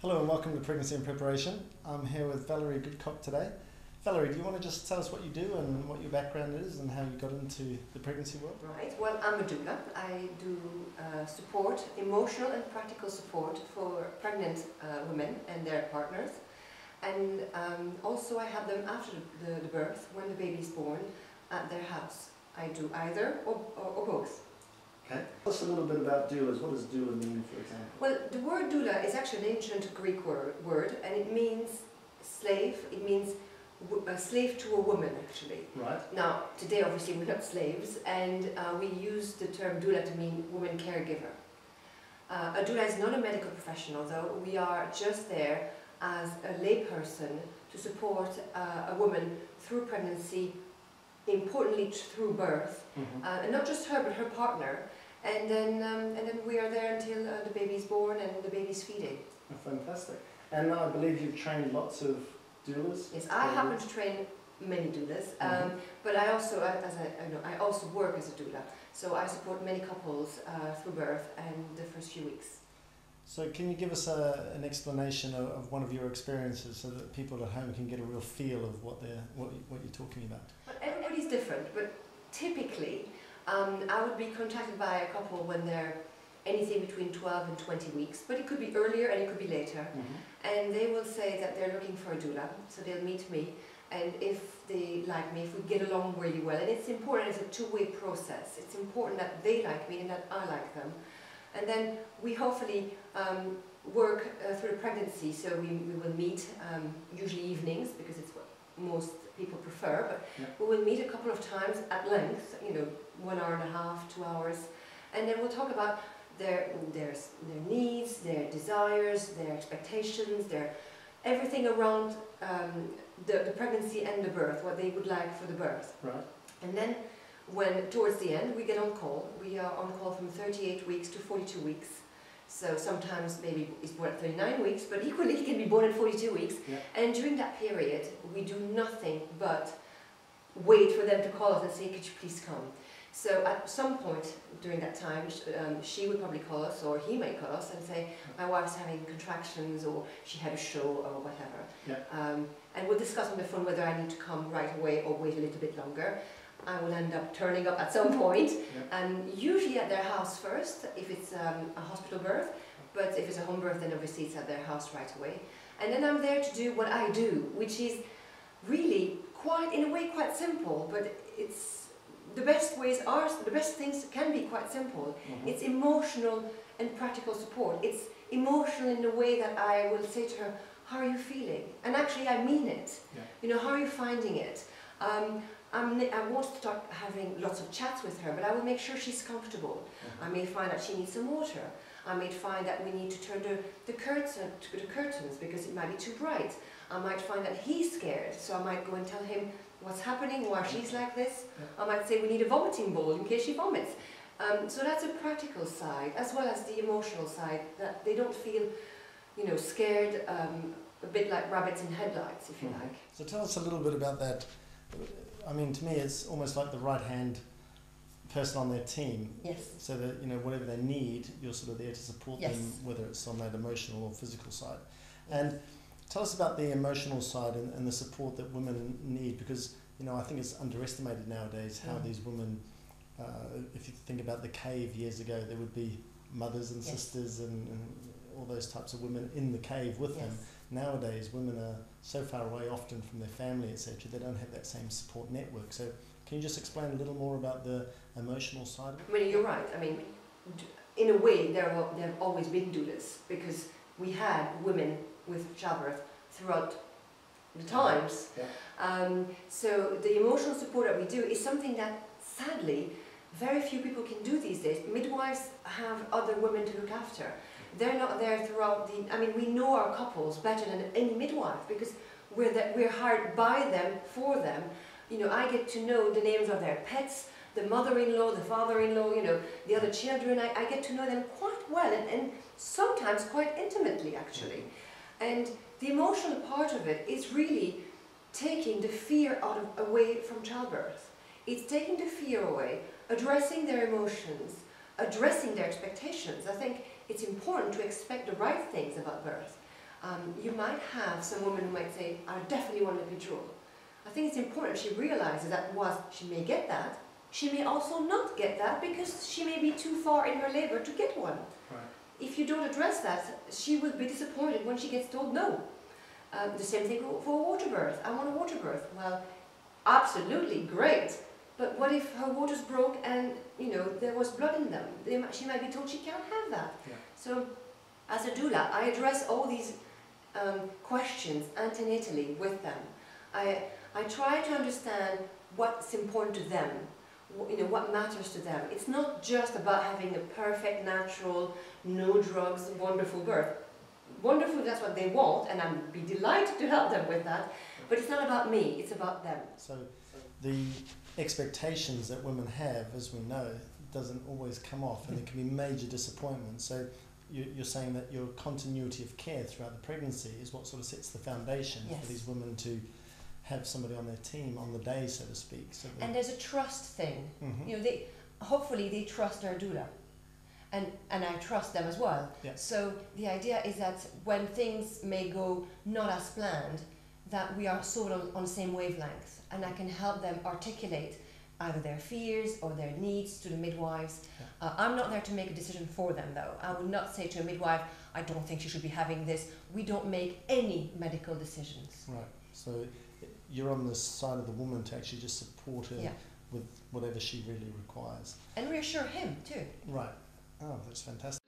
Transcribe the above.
Hello and welcome to Pregnancy and Preparation. I'm here with Valerie Goodcock today. Valerie, do you want to just tell us what you do and what your background is and how you got into the pregnancy world? Right, well, I'm a doula. I do support, emotional and practical support for pregnant women and their partners. And also I have them after the birth, when the baby's born, at their house. I do either or both. Okay. Tell us a little bit about doulas. What does doula mean, for example? Well, the word doula is actually an ancient Greek word, and it means slave. It means a slave to a woman, actually. Right. Now, today obviously we're not slaves, and we use the term doula to mean woman caregiver. A doula is not a medical professional, though. We are just there as a layperson to support a woman through pregnancy, importantly through birth, and not just her, but her partner. And then we are there until the baby's born and the baby's feeding. Oh, fantastic. And I believe you've trained lots of doulas? Yes, I happen to train many doulas, but I also, I also work as a doula. So I support many couples through birth and the first few weeks. So can you give us an explanation of one of your experiences so that people at home can get a real feel of what you're talking about? Well, everybody's different, but typically I would be contacted by a couple when they're anything between 12 and 20 weeks, but it could be earlier and it could be later. And they will say that they're looking for a doula, so they'll meet me, and if they like me, if we get along really well, and it's important, it's a two-way process. It's important that they like me and that I like them. And then we hopefully work through the pregnancy, so we will meet, usually evenings, because it's what most people prefer, but we will meet a couple of times at length, 1 hour and a half, 2 hours, and then we'll talk about their needs, their desires, their expectations, everything around the pregnancy and the birth, what they would like for the birth. Right. And then when towards the end we get on call, we are on call from 38 weeks to 42 weeks. So sometimes baby is born at 39 weeks, but equally he can be born at 42 weeks. Yeah. And during that period we do nothing but wait for them to call us and say, could you please come? So at some point during that time, she would probably call us, or he may call us and say, my wife's having contractions, or she had a show, or whatever. Yeah. And we'll discuss on the phone whether I need to come right away or wait a little bit longer. I will end up turning up at some point, and usually at their house first, if it's a hospital birth, but if it's a home birth, then obviously it's at their house right away. And then I'm there to do what I do, which is really in a way quite simple, but it's the best things can be quite simple. It's emotional and practical support. It's emotional in the way that I will say to her, how are you feeling? And actually I mean it. Yeah. How are you finding it? I won't start having lots of chats with her, but I will make sure she's comfortable. I may find that she needs some water. I may find that we need to turn the curtains because it might be too bright. I might find that he's scared, so I might go and tell him what's happening, why she's like this. I might say we need a vomiting bowl in case she vomits. So that's a practical side, as well as the emotional side, that they don't feel, scared, a bit like rabbits in headlights, if you like. So tell us a little bit about that. I mean, to me, it's almost like the right-hand person on their team. Yes. So that, whatever they need, you're sort of there to support them, whether it's on that emotional or physical side. And tell us about the emotional side and the support that women need, because, I think it's underestimated nowadays how these women, if you think about the cave years ago, there would be mothers and sisters and all those types of women in the cave with them. Nowadays, women are so far away often from their family, etc., they don't have that same support network. So can you just explain a little more about the emotional side of it? I mean, you're right. I mean, in a way, there have always been doulas, because we had women with childbirth throughout the times. So the emotional support that we do is something that, sadly, very few people can do these days. Midwives have other women to look after. They're not there throughout we know our couples better than any midwife, because we're hired by them, for them. I get to know the names of their pets, the mother-in-law, the father-in-law, the other children. I get to know them quite well, and sometimes quite intimately, actually. And the emotional part of it is really taking the fear away from childbirth. It's taking the fear away, addressing their emotions, addressing their expectations. I think it's important to expect the right things about birth. You might have some women who might say, I definitely want an epidural. I think it's important she realizes that whilst she may get that, she may also not get that because she may be too far in her labor to get one. Right. If you don't address that, she will be disappointed when she gets told no. The same thing for a water birth. I want a water birth. Well, absolutely great. But what if her waters broke and there was blood in them? She might be told she can't have that. Yeah. So, as a doula, I address all these questions antenatally with them. I try to understand what's important to them. What matters to them. It's not just about having a perfect, natural, no drugs, wonderful birth. Wonderful, that's what they want, and I'd be delighted to help them with that. But it's not about me, it's about them. So the expectations that women have, as we know, doesn't always come off, and there can be major disappointments. So you're saying that your continuity of care throughout the pregnancy is what sort of sets the foundation for these women to have somebody on their team on the day, so to speak. So and there's a trust thing. Hopefully they trust their doula, and I trust them as well. Yeah. So the idea is that when things may go not as planned, that we are sort of on the same wavelength, and I can help them articulate either their fears or their needs to the midwives. Yeah. I'm not there to make a decision for them, though. I would not say to a midwife, I don't think she should be having this. We don't make any medical decisions. Right. So you're on the side of the woman to actually just support her with whatever she really requires. And reassure him too. Right. Oh, that's fantastic.